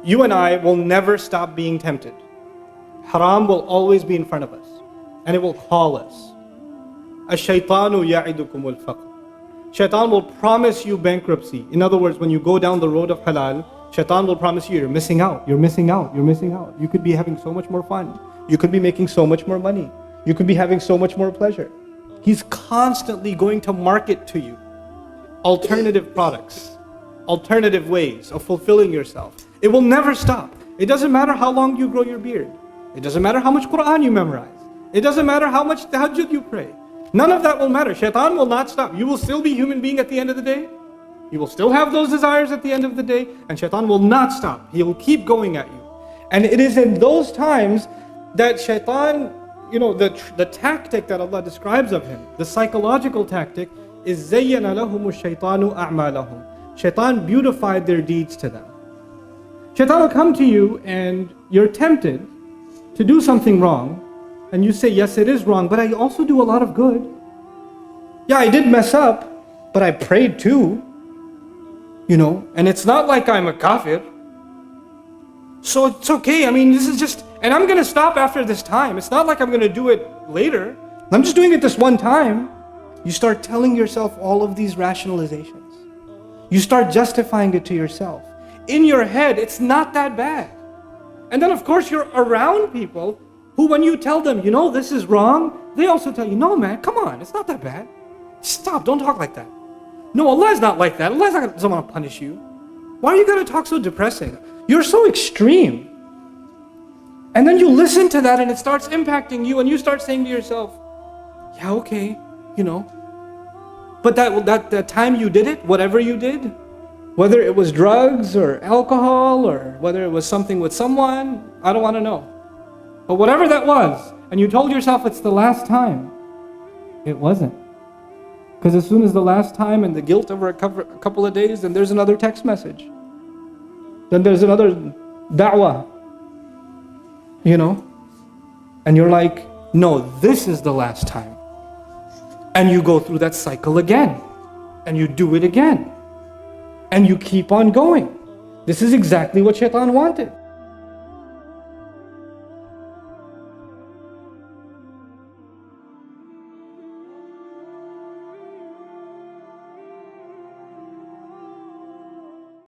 you and I will never stop being tempted. Haram will always be in front of us, and it will call us. Ash-shaytanu ya'idukum al-faqr. Shaitan will promise you bankruptcy. In other words, when you go down the road of halal, Shaitan will promise you, you're missing out, you're missing out, you're missing out. You could be having so much more fun. You could be making so much more money. You could be having so much more pleasure. He's constantly going to market to you alternative products, alternative ways of fulfilling yourself. It will never stop. It doesn't matter how long you grow your beard. It doesn't matter how much Qur'an you memorize. It doesn't matter how much tahajjud you pray. None of that will matter. Shaitan will not stop. You will still be a human being at the end of the day. You will still have those desires at the end of the day. And Shaitan will not stop. He will keep going at you. And it is in those times that Shaitan, the tactic that Allah describes of him, the psychological tactic, is زَيَّنَ لَهُمُ الشَّيْطَانُ أَعْمَالَهُم. Shaitan beautified their deeds to them. Shaitan will come to you and you're tempted to do something wrong. And you say, yes, it is wrong, but I also do a lot of good. Yeah, I did mess up, but I prayed too. And it's not like I'm a kafir. So it's okay. I mean, this is just, and I'm going to stop after this time. It's not like I'm going to do it later. I'm just doing it this one time. You start telling yourself all of these rationalizations. You start justifying it to yourself. In your head, it's not that bad. And then of course you're around people who, when you tell them, this is wrong, they also tell you, no man, come on, it's not that bad. Stop, don't talk like that. No, Allah is not like that. Allah doesn't want to punish you. Why are you going to talk so depressing? You're so extreme. And then you listen to that and it starts impacting you and you start saying to yourself, yeah, okay, but that time you did it, whatever you did, whether it was drugs or alcohol or whether it was something with someone, I don't want to know. But whatever that was, and you told yourself it's the last time, it wasn't. Because as soon as the last time and the guilt over a couple of days, then there's another text message. Then there's another da'wah. And you're like, no, this is the last time. And you go through that cycle again. And you do it again. And you keep on going. This is exactly what Shaitan wanted.